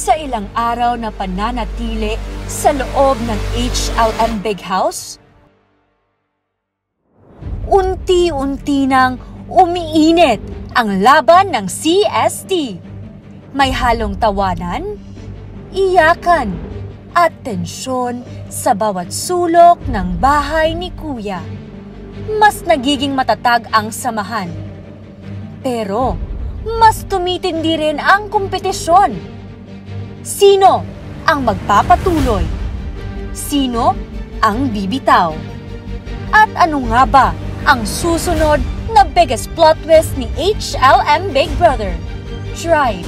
Sa ilang araw na pananatili sa loob ng HLM Big House, unti-unti nang umiinit ang laban ng CST. May halong tawanan, iyakan, at tensyon sa bawat sulok ng bahay ni Kuya. Mas nagiging matatag ang samahan. Pero, mas tumitindi rin ang kompetisyon. Sino ang magpapatuloy? Sino ang bibitaw? At ano nga ba ang susunod na biggest plot twist ni HLM Big Brother? Drive.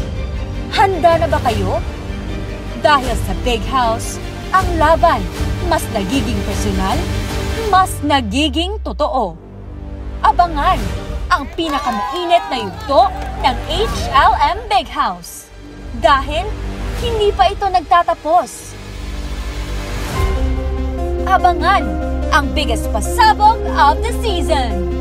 Handa na ba kayo? Dahil sa Big House, ang laban mas nagiging personal, mas nagiging totoo. Abangan ang pinakamainit na yugto ng HLM Big House. Dahil hindi pa ito nagtatapos. Abangan ang biggest pasabog of the season.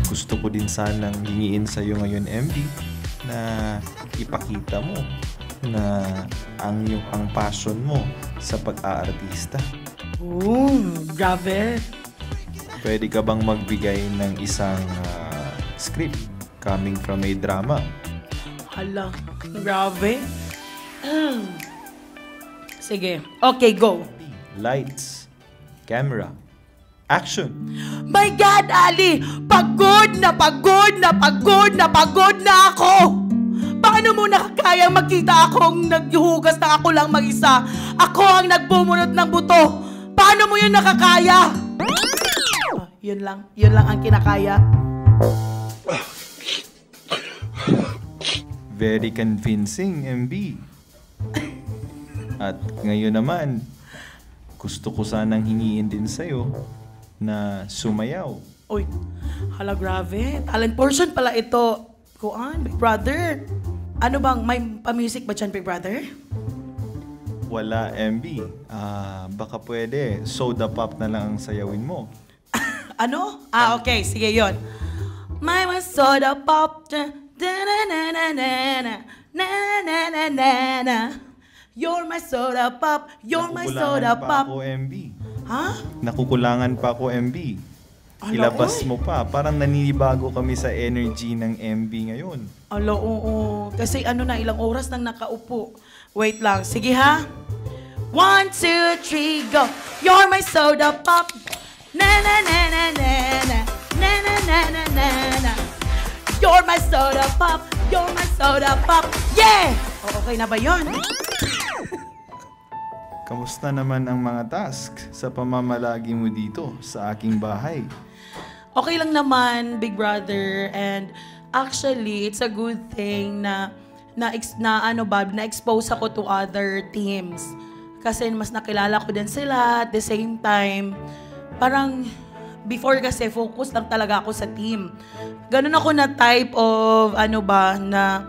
Gusto ko din sanang hingiin sa'yo ngayon, MB, na ipakita mo na ang passion mo sa pag-aartista. Grabe. Pwede ka bang magbigay ng isang script coming from a drama? Hala, grabe. Sige, okay, go. Lights, camera, action! My God, Ali! Pagod na ako! Paano mo nakakayang makita akong naghuhugas na ako lang mag-isa? Ako ang nagbumunot ng buto! Paano mo yun nakakaya? Yun lang ang kinakaya. Very convincing, MB. At ngayon naman, gusto ko sanang hingiin din sa'yo na sumayaw. Uy, hala grabe. Talent portion pala ito. Kuan, Big Brother. Ano bang, may pa-music ba dyan, Big Brother? Wala, MB. Baka pwede, soda pop na lang ang sayawin mo. Ano? Okay. Sige, yon. My soda pop. You're my soda pop. You're my soda pop. Nakukulangan pa ako, MB. Ha? Nakukulangan pa ako, MB. Ilabas mo pa. Parang naninibago kami sa energy ng MB ngayon. Alo, oo. Kasi ilang oras nang nakaupo. Wait lang. Sige ha. 1, 2, 3, go. You're my soda pop. Na na na na na na. Na na na na na na. You're my soda pop. You're my soda pop. Yeah! Okay na ba yun? Kamusta naman ang mga task sa pamamalagi mo dito sa aking bahay? Okay lang naman, Big Brother. And actually, it's a good thing na na-expose ako to other teams. Kasi mas nakilala ko din sila at the same time. Parang before kasi focus lang talaga ako sa team. Ganun ako na type of na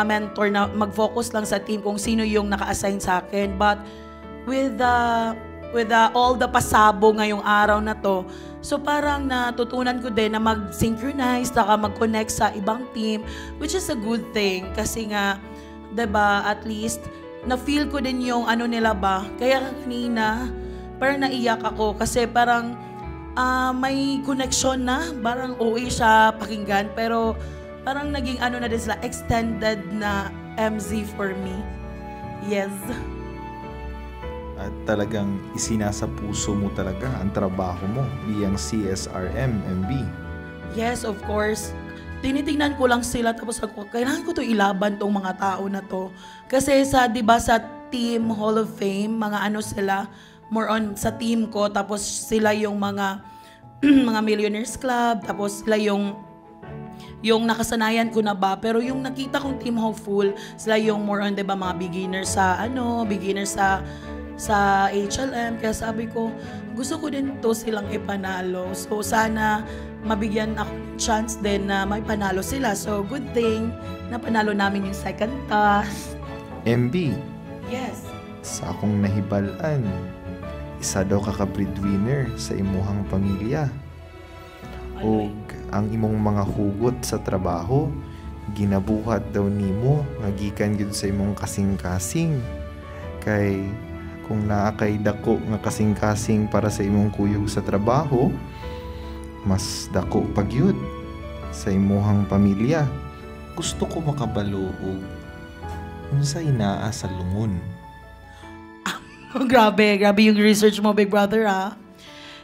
mentor na mag-focus lang sa team kung sino yung naka-assign sa akin. But with all the pasabo ngayong araw na to, so parang natutunan ko din na mag-synchronize, saka mag-connect sa ibang team, which is a good thing. Kasi nga, diba, at least, na-feel ko din yung nila ba. Kaya kanina, parang naiyak ako kasi parang may connection na, parang OA siya pakinggan, pero parang naging ano na din sila, extended na MZ for me. Yes. At talagang isinasa puso mo talaga ang trabaho mo biyang CSRM MB. Yes, of course. Tinitingnan ko lang sila tapos ako, kailangan ko to ilaban tong mga tao na to. Kasi sa, di ba, sa Team Hall of Fame, mga ano sila, more on sa team ko, tapos sila yung mga mga Millionaires Club, tapos sila yung nakasanayan ko na ba, pero yung nakita kong Team Hopeful, sila yung more on, di ba, mga beginners sa HLM, kaya sabi ko, gusto ko din to silang ipanalo. So sana mabigyan ako ng chance din na may panalo sila. So good thing na panalo namin yung second task. MB, Yes. sa akong nahibalan, isa daw ka breadwinner sa imuhang pamilya. O ang imong mga hugot sa trabaho, ginabuhat daw nimo nga gikan gyud sa imong kasing-kasing. Kay kung naa kay dako nga kasing-kasing para sa imong kuyog sa trabaho, mas dako pa gyud sa imuhang pamilya. Gusto ko makabalo og unsa inaa sa lungon. Grabe yung research mo, Big Brother, ha?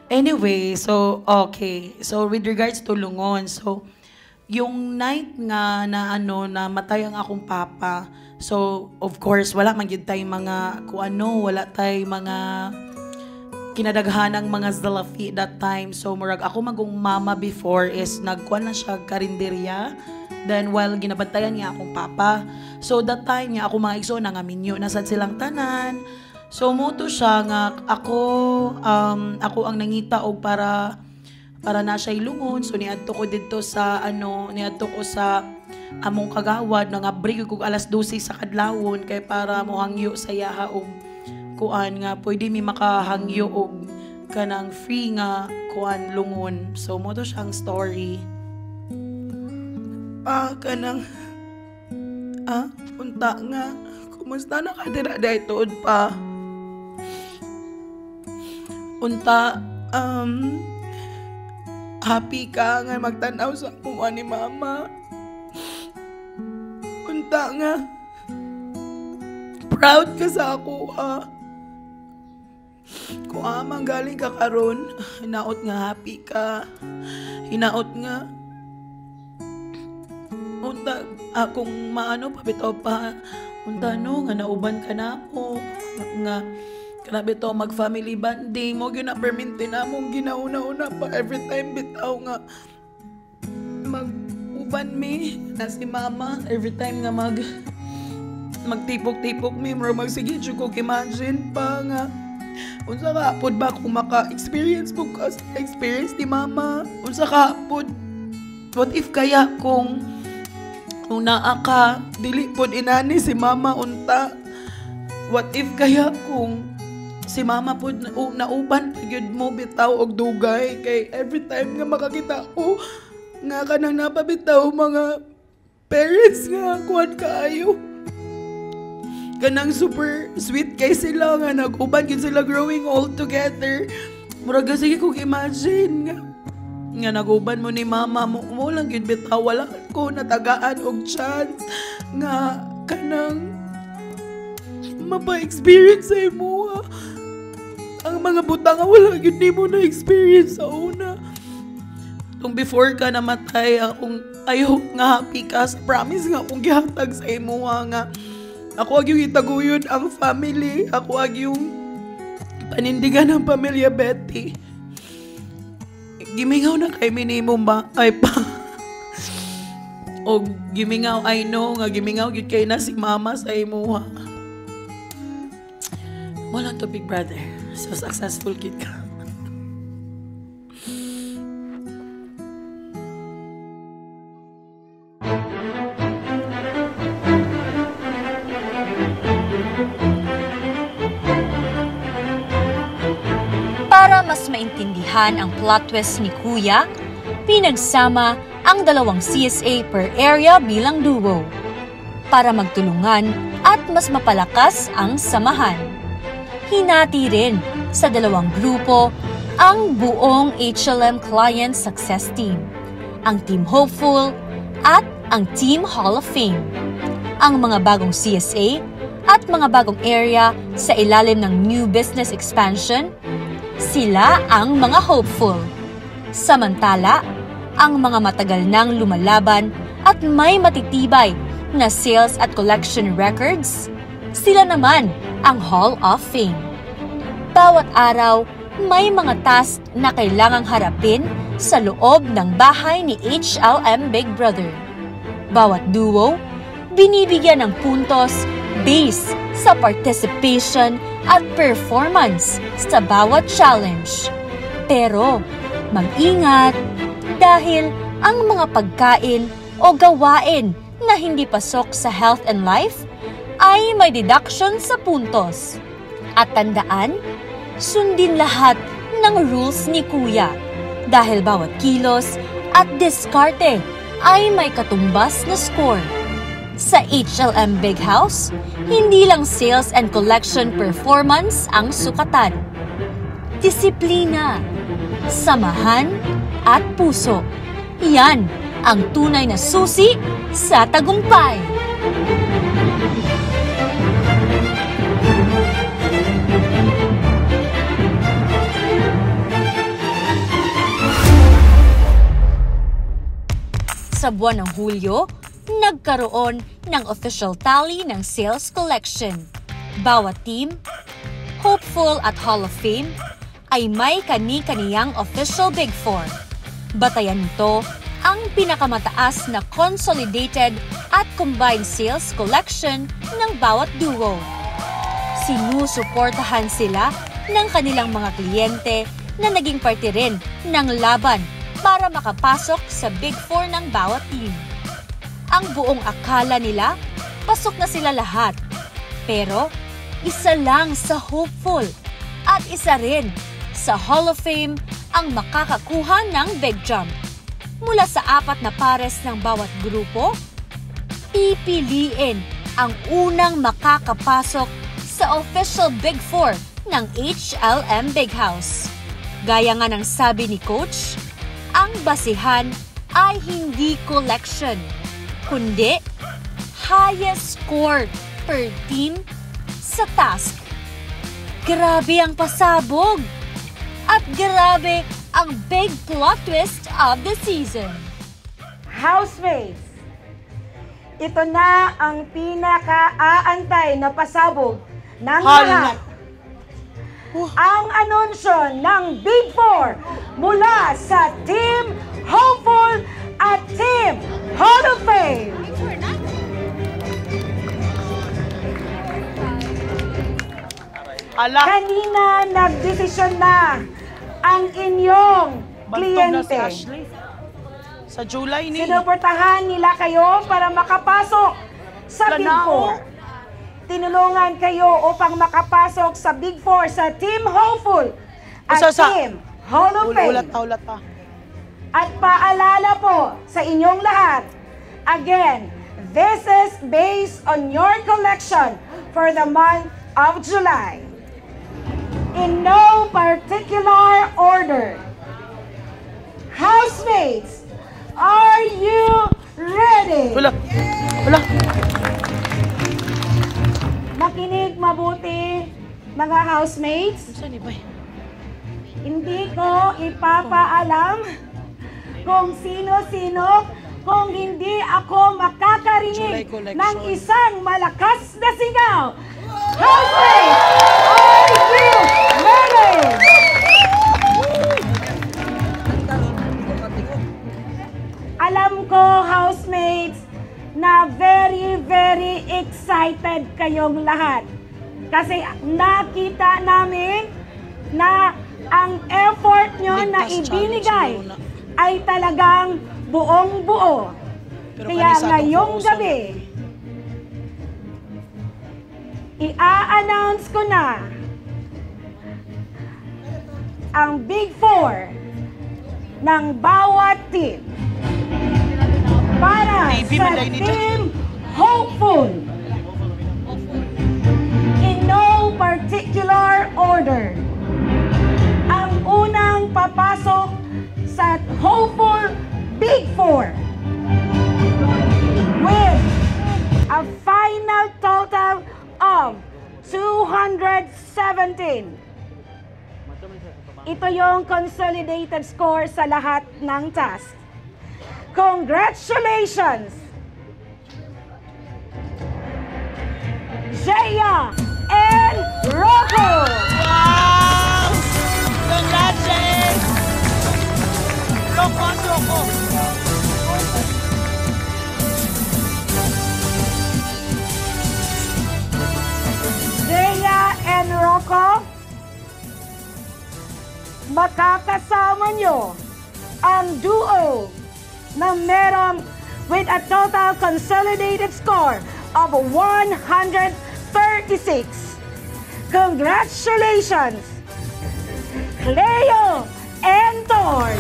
Anyway, so, okay. So, with regards to Lungon, so, yung night nga na matay ang akong papa, so, of course, wala man yun tayong mga, wala tayong mga kinadaghanang mga zalafi that time. So, murag ako magong mama before is nagkuan na siya karinderya. Then, while ginabantayan niya akong papa, so, that time niya ako mga igso na nga minyo, nasad silang tanan. So moto siya nga ako ang nangita og para na siya ilungon. So niadto ko didto sa niadto ko sa among kagawad nga break ko alas 12 sa kadlawon kay para mo hangyo sa yaha og kuan nga pwede mi makahangyo og kanang free nga kuan lungon. So moto siyang story. Kanang unta nga kumusta na ka dira daytood pa? Unta, happy ka nga magtanaw sa kuha ni mama. Unta nga, proud ka sa ako, Kung manggaling ka karon, hinaot nga happy ka. Hinaot nga, unta, kung maano pa bitaw pa, unta nga nauban ka na ako, nga, grabe to mag-family bonding mo gina-perminti na mong ginauna-una pa every time bitaw nga mag-uban mi na si mama every time nga magtipok-tipok mi mo magsige ko imagine pa nga unsa ka hapon ba kung maka-experience mo kasi experience ni mama unsa ka hapon what if kaya kung naa ka dili pod inani si mama unta what if kaya kung si mama po nauban pagyud mo bitaw og dugay kay every time nga makakita ko nga kanang napabitaw mga parents nga kuan kaayo kanang super sweet kay sila nga nag-uban gyud sila growing old together murag sige kog imagine nga nag-uban mo ni mama mo lang gyud bitaw wala ko natagaan og chance nga kanang mapa-experience sa imo ang mga butang nga wala yun di mo na-experience sa una. Kung before ka namatay, I hope nga happy ka sa promise nga akong gihatag sa imo nga. Ako ag yung itaguyod ang family. Ako ag yung panindigan ng pamilya Betty. Gimingaw na kay minimum ba? Ay pa. O gimingaw, I know nga gimingaw yun kay na si mama sa imo ha. Wala to, Big Brother. So successful kid ka. Para mas maintindihan ang plot twist ni Kuya, pinagsama ang dalawang CSA per area bilang duo para magtulungan at mas mapalakas ang samahan. Hinati rin sa dalawang grupo ang buong HLM Client Success Team, ang Team Hopeful at ang Team Hall of Fame. Ang mga bagong CSA at mga bagong area sa ilalim ng New Business Expansion, sila ang mga hopeful. Samantala, ang mga matagal nang lumalaban at may matitibay na sales at collection records, sila naman ang Hall of Fame. Bawat araw, may mga task na kailangang harapin sa loob ng bahay ni HLM Big Brother. Bawat duo, binibigyan ng puntos based sa participation at performance sa bawat challenge. Pero, mag-ingat dahil ang mga pagkain o gawain na hindi pasok sa health and life ay may deduction sa puntos. At tandaan, sundin lahat ng rules ni Kuya dahil bawat kilos at diskarte ay may katumbas na score. Sa HLM Big House, hindi lang sales and collection performance ang sukatan. Disiplina, samahan, at puso. Yan ang tunay na susi sa tagumpay. Sa buwan ng Hulyo, nagkaroon ng official tally ng sales collection. Bawat team, Hopeful at Hall of Fame, ay may kani-kaniyang official Big Four. Batayan nito ang pinakamataas na consolidated at combined sales collection ng bawat duo. Sinusuportahan sila ng kanilang mga kliyente na naging parte rin ng laban para makapasok sa Big Four ng bawat team. Ang buong akala nila, pasok na sila lahat. Pero, isa lang sa Hopeful at isa rin sa Hall of Fame ang makakakuha ng Big Jump. Mula sa 4 na pares ng bawat grupo, pipiliin ang unang makakapasok sa official Big Four ng HLM Big House. Gaya nga ng sabi ni Coach, ang basihan ay hindi collection, kundi highest score per team sa task. Grabe ang pasabog! At grabe ang big plot twist of the season. Housemates, ito na ang pinaka-aantay na pasabog ng lahat. Ang anunsyo ng Big Four mula sa Team Hopeful at Team Hall of Fame. Kanina nagdesisyon na ang inyong kliyente. Sa July ni. Sinuportahan nila kayo para makapasok sa Big Four. Tinulungan kayo upang makapasok sa Big Four sa Team Hopeful at Team Hall of Fame. Ulat pa. At paalala po sa inyong lahat, again, this is based on your collection for the month of July. In no particular order. Housemates, are you ready? Wala. Makinig mabuti, mga housemates. Hindi ko ipapaalam kung sino-sino kung hindi ako makakarinig ng isang malakas na sigaw. Housemates, are you ready? Alam ko, housemates, na very, very excited kayong lahat. Kasi nakita namin na ang effort nyo na ibinigay ay talagang buong-buo. Kaya ngayong gabi, i-a-announce ko na ang Big Four ng bawat team. Para sa Team Hopeful, in no particular order, papasok sa hopeful Big Four with a final total of 217. Ito yung consolidated score sa lahat ng task. Congratulations! Jaya and Rocco! Wow! Congrats, Jay! Rocco. Jaya and Rocco, makakasama nyo ang duo na merong with a total consolidated score of 136. Congratulations, Cleo and Tord!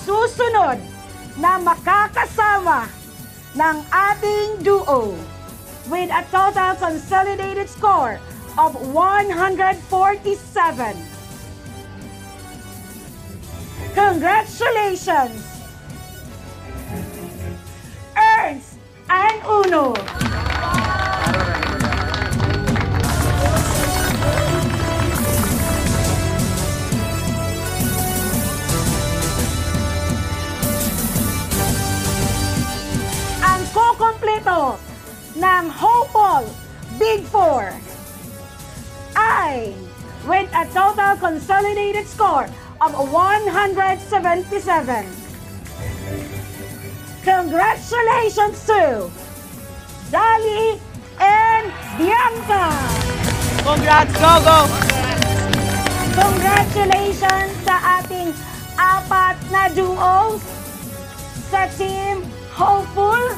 Susunod na makakasama ng ating duo with a total consolidated score of 147. Congratulations, Ernst and Uno! Kompleto ng hopeful Big Four ay with a total consolidated score of 177. Congratulations to Dali and Bianca! Congrats, go! Congratulations sa ating apat na duos sa Team Hopeful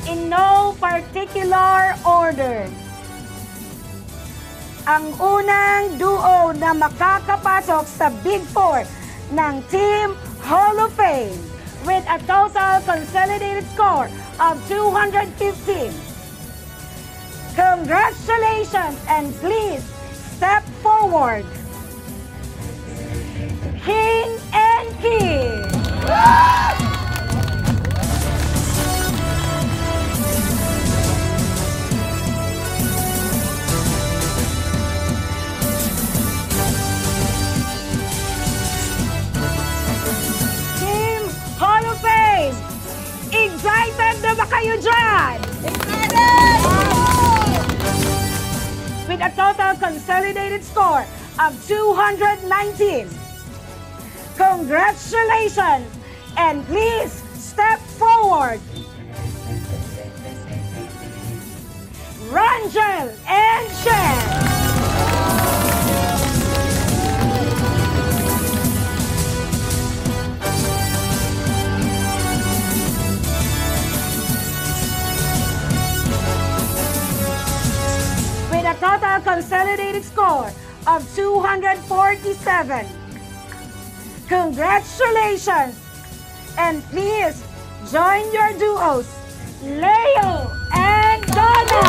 in no particular order. Ang unang duo na makakapasok sa Big Four ng Team Hall of Fame with a total consolidated score of 215. Congratulations and please step forward. King and King! Excited na ba kayo dyan? Excited! With a total consolidated score of 219. Congratulations! And please step forward. Rangel and Shen. A total consolidated score of 247. Congratulations! And please join your duos, Leo and Donna!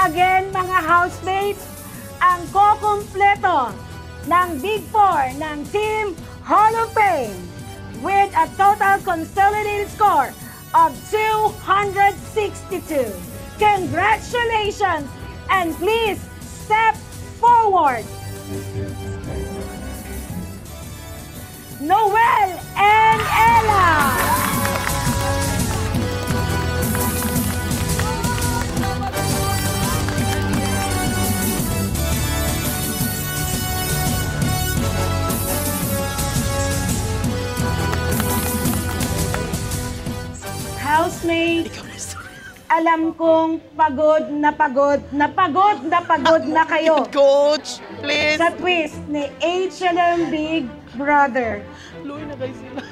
Again, mga housemates, ang kokompleto ng Big Four ng Team Hall of Fame with a total consolidated score of 262. Congratulations and please step forward. Noel and Ella. Housemate, Alam kong pagod na pagod na pagod na pagod na kayo Coach, please. sa twist ni HLM Big Brother. Luwi na kayo sila.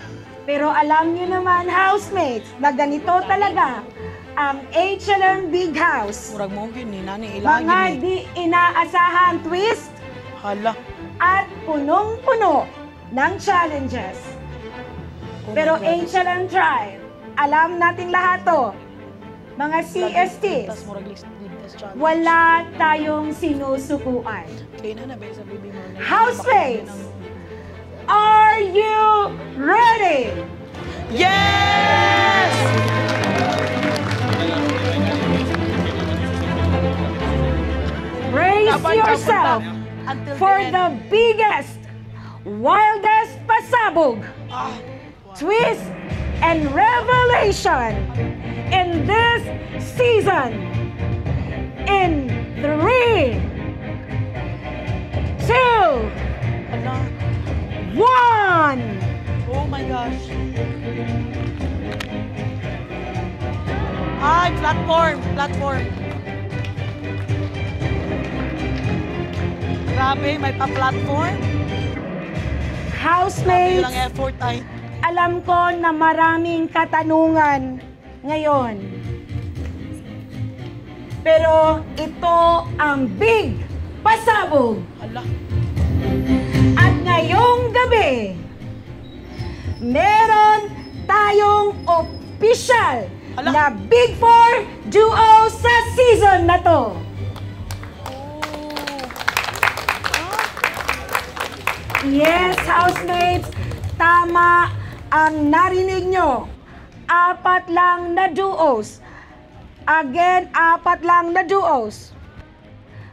Pero alam niyo naman, housemates, na ganito talaga ang HLM Big House. Murag mo yun, nani. Ilagin Mga eh. di inaasahang twist Hala. at punong-puno ng challenges. Pero HLM Tribe, alam nating lahat to. Mga CSTs, Tas murag list challenge. wala tayong sinusukuan. Kaya na ba sa baby mo? Housemates, are you ready? Yes! Brace Laban, yourself laban, until for the end. the biggest, wildest pasabog, twist, and revelation in this season. In 3, 2, Hala. 1. Oh my gosh. Ay, platform. Grabe, may pa-platform. Housemates, Ilang effort ay. alam ko na maraming katanungan ngayon. Pero ito ang big pasabog. Hala. At ngayong gabi, meron tayong official Ala. na Big Four duo sa season na to. Yes, housemates, tama ang narinig nyo. 4 lang na duos. Again, 4 lang na duos.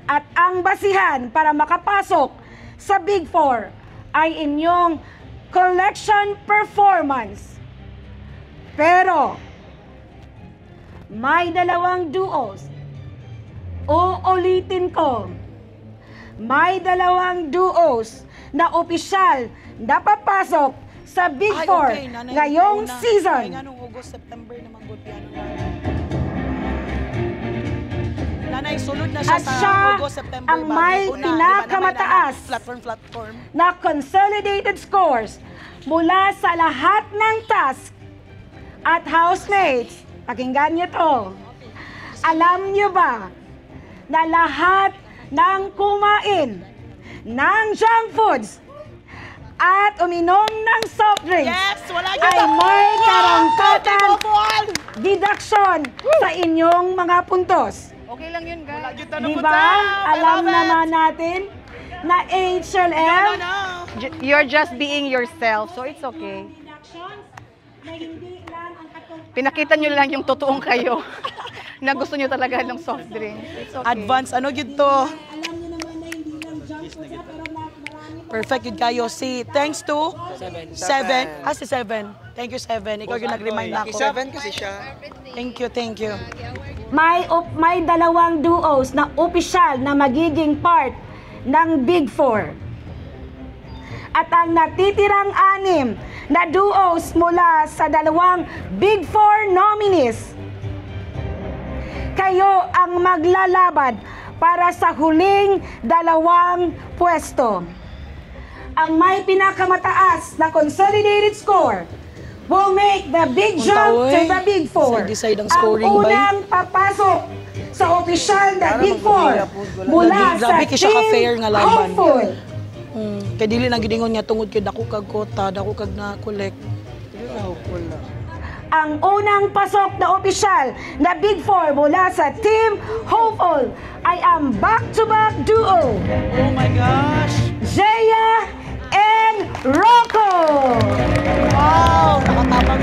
At ang basihan para makapasok sa Big Four ay inyong collection performance. Pero, may 2 duos. Uulitin ko. May 2 duos na opisyal na papasok sa Big Ay, Four okay. Nanay, ngayong una. season. Ay, nga nung August, September naman good piano na. Nanay, sulod na siya At sa siya August, September. ang may pinakamataas Platform. na consolidated scores mula sa lahat ng task. At housemates, pakinggan niyo to. Alam niyo ba na lahat ng kumain ng junk foods at uminom ng soft drinks Yes! Wala ay may karangkatang deduction sa inyong mga puntos? Okay lang yun, guys. Di ba? Alam naman natin na HLM You're just being yourself, so it's okay. na hindi lang ang Pinakita nyo lang yung totoong kayo na gusto nyo talaga ng soft drink. It's okay. Advance, ano yun to? Perfect yun kayo. Si, thanks to? Seven. Ah, si Seven. Thank you, Seven. Ikaw yung nag-remind na ako. Kasi siya. Thank you. may 2 duos na opisyal na magiging part ng Big Four. At ang natitirang 6 na duos mula sa 2 Big Four nominees. Kayo ang maglalaban para sa huling 2 pwesto. Ang may pinakamataas na consolidated score will make the big jump to the Big Four. Decide ang scoring ang ba? unang papasok sa opisyal na Big Four mula sa Grabe, siya ka-fair Team nga laban. Hopeful. Kaya dili lang gidingon niya tungod kay dako kag kota, dako kag na-collect. Ang unang pasok na opisyal na Big Four mula sa Team Hopeful ay ang back-to-back duo, Oh my gosh! Jaya and Rocco. Wow! Nakatapang.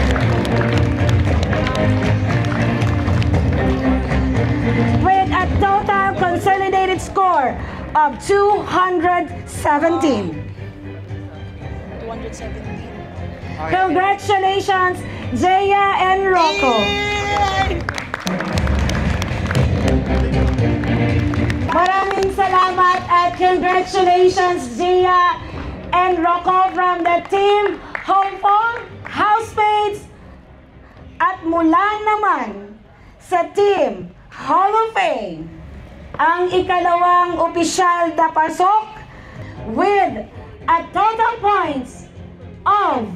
With a total consolidated score of 217. 217. Congratulations, Jaya and Rocco. Yay! Maraming salamat at congratulations, Jaya and Rocco from the Team Hopeful Housemates. At mula naman sa Team Hall of Fame. Ang ikalawang opisyal na pasok with a total points of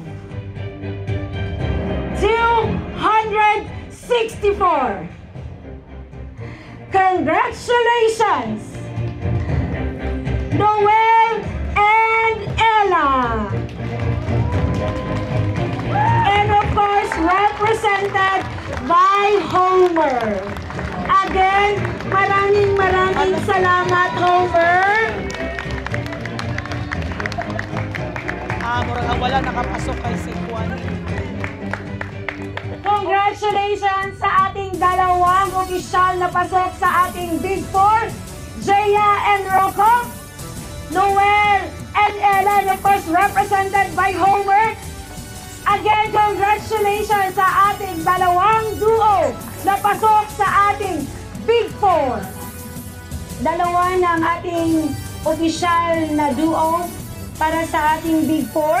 264. Congratulations, Noel and Ella. And of course, represented by Homer. Again, maraming salamat, Homer. Murang wala nakapasok kay si Juan. Congratulations sa ating dalawang opisyal na pasok sa ating Big Four, Jaya and Rocco, Noel and Ella, and of course represented by Homer. Again, congratulations sa ating dalawang duo na pasok sa ating Big Four. Dalawa ng ating opisyal na duo para sa ating Big Four,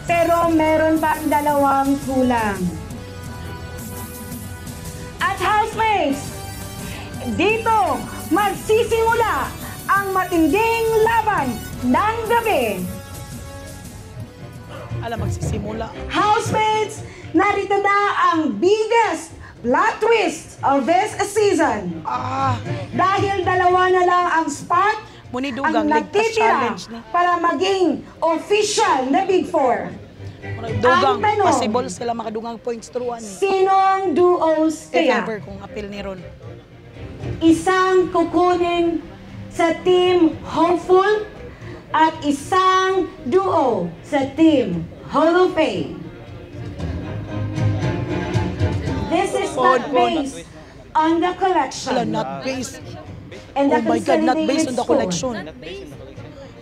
pero meron pang dalawang kulang. At housemates, dito magsisimula ang matinding laban ng gabi. Magsisimula. Housemates, narito na ang biggest plot twist of this season. Dahil dalawa na lang ang spot ang natitira para maging official na Big Four. Dugang, ang tanong, possible sila makadugang points turuan. Sino ang duos kaya? If ever kung appeal ni Ron. Isang kukunin sa Team Hopeful at isang duo sa Team Hall of Fame. This is not based on the collection. Not based. And the Oh my God, not based on the score. collection.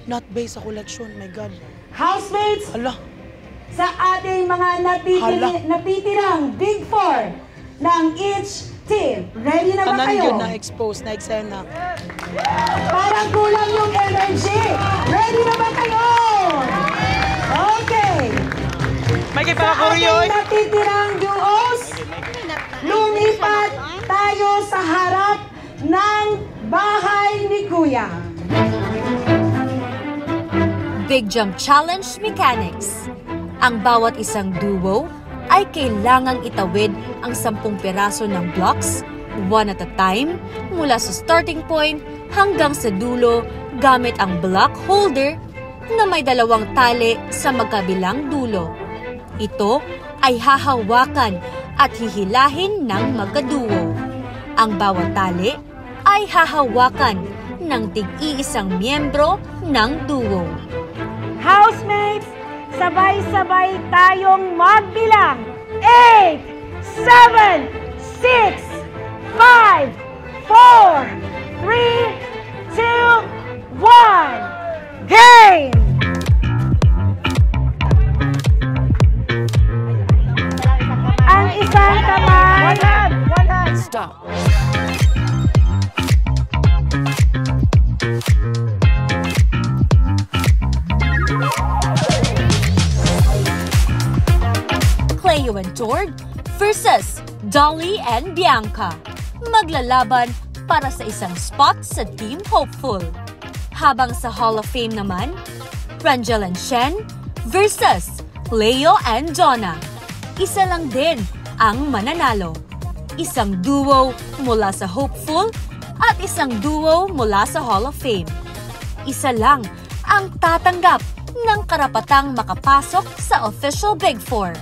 Not based sa collection, my God. Housemates, Hala. sa ating mga natitirang Big Four ng each team. Ready na ba Tanan kayo? yun na expose, na eksena. Parang kulang yung energy. Ready na ba kayo? Okay. May Sa kipakakoryo ating natitirang duos, lumipat tayo sa harap ng bahay ni Kuya. Big Jump Challenge Mechanics. Ang bawat isang duo ay kailangang itawid ang 10 piraso ng blocks, one at a time, mula sa starting point hanggang sa dulo gamit ang block holder na may 2 tali sa magkabilang dulo. Ito ay hahawakan at hihilahin ng magkaduo. Ang bawat tali ay hahawakan ng tig-iisang miyembro ng duo. Housemates, sabay-sabay tayong magbilang. 8, 7, 6, 5, 4, 3, 2, 1. Game! Ang isang kamay. Stop. Cleo and Tord versus Dolly and Bianca. Maglalaban para sa isang spot sa Team Hopeful. Habang sa Hall of Fame naman, Rangel and Shen versus Leo and Donna. Isa lang din ang mananalo. Isang duo mula sa Hopeful at isang duo mula sa Hall of Fame. Isa lang ang tatanggap ng karapatang makapasok sa official Big Four.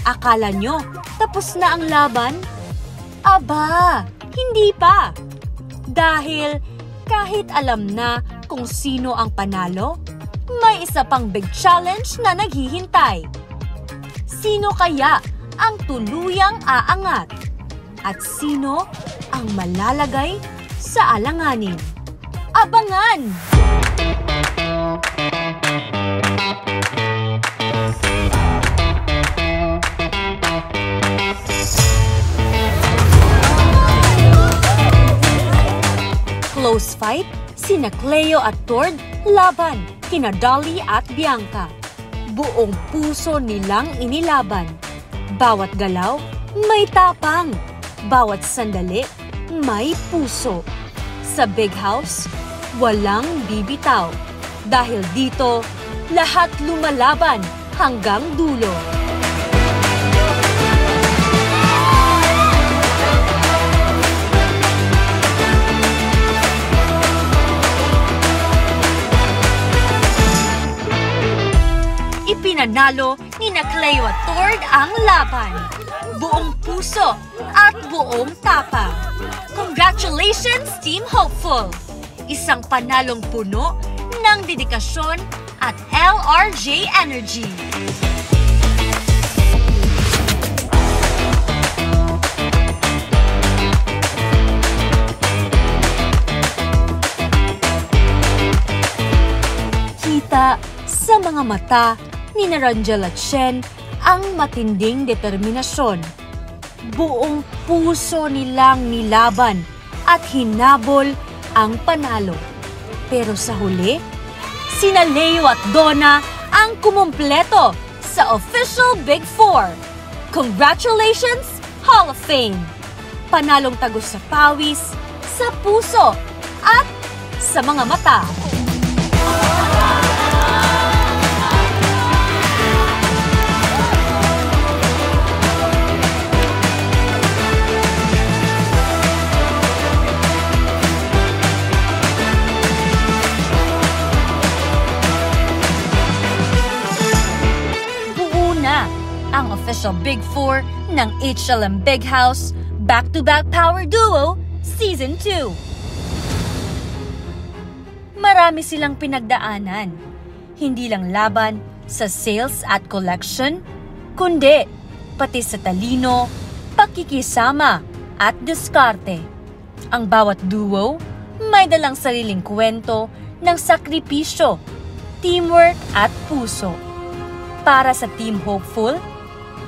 Akala nyo tapos na ang laban? Aba, hindi pa. Dahil kahit alam na kung sino ang panalo, may isa pang big challenge na naghihintay. Sino kaya ang tuluyang aangat? At sino ang malalagay sa alanganin? Abangan! Close fight, sina Cleo at Tord laban kina Dolly at Bianca. Buong puso nilang inilaban. Bawat galaw may tapang. bawat sandali may puso. Sa Big House, walang bibitaw. Dahil dito, lahat lumalaban hanggang dulo. Ipinanalo ni Cleo at Tord ang laban. Buong puso at buong tapang. Congratulations, Team Hopeful! Isang panalong puno ng dedikasyon at LRJ energy. Kita sa mga mata ni Rangel at Shen ang matinding determinasyon. Buong puso nilang nilaban at hinabol ang panalo. Pero sa huli, sina Leo at Donna ang kumumpleto sa official Big Four. Congratulations, Hall of Fame! Panalong tagos sa pawis, sa puso, at sa mga mata. Ang official Big Four ng HLM Big House Back-to-Back Power Duo Season 2. Marami silang pinagdaanan. Hindi lang laban sa sales at collection, kundi pati sa talino, pakikisama at diskarte. Ang bawat duo may dalang sariling kwento ng sakripisyo, teamwork at puso. Para sa Team Hopeful,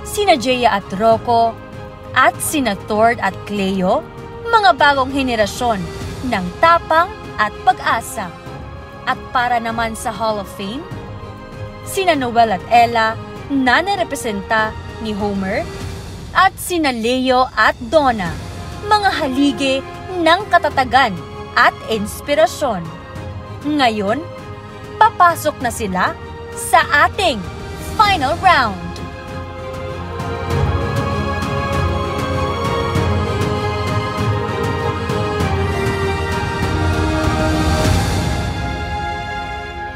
sina Jaya at Rocco at sina Tord at Cleo, mga bagong henerasyon ng tapang at pag-asa. At para naman sa Hall of Fame, sina Noel at Ella na narepresenta ni Homer at sina Leo at Donna, mga haligi ng katatagan at inspirasyon. Ngayon, papasok na sila sa ating final round.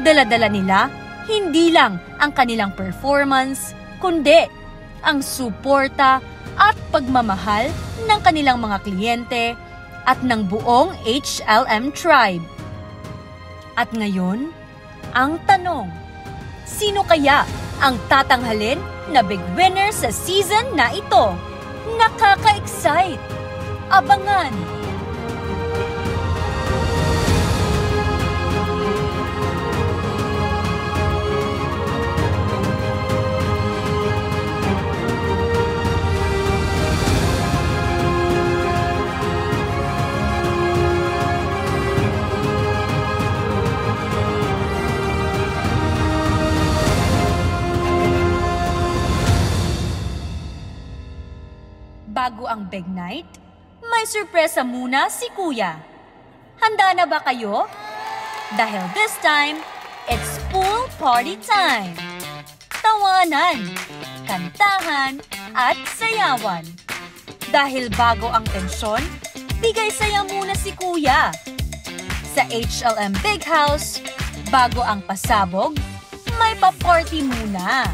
Dala-dala nila hindi lang ang kanilang performance, kundi ang suporta at pagmamahal ng kanilang mga kliyente at ng buong HLM tribe. At ngayon, ang tanong, sino kaya ang tatanghalin na big winner sa season na ito? Nakaka-excite! Abangan! Bago ang big night, may sorpresa muna si Kuya. Handa na ba kayo? Dahil this time, it's pool party time. Tawanan, kantahan, at sayawan. Dahil bago ang tensyon, bigay saya muna si Kuya. Sa HLM Big House, bago ang pasabog, may pa-party muna.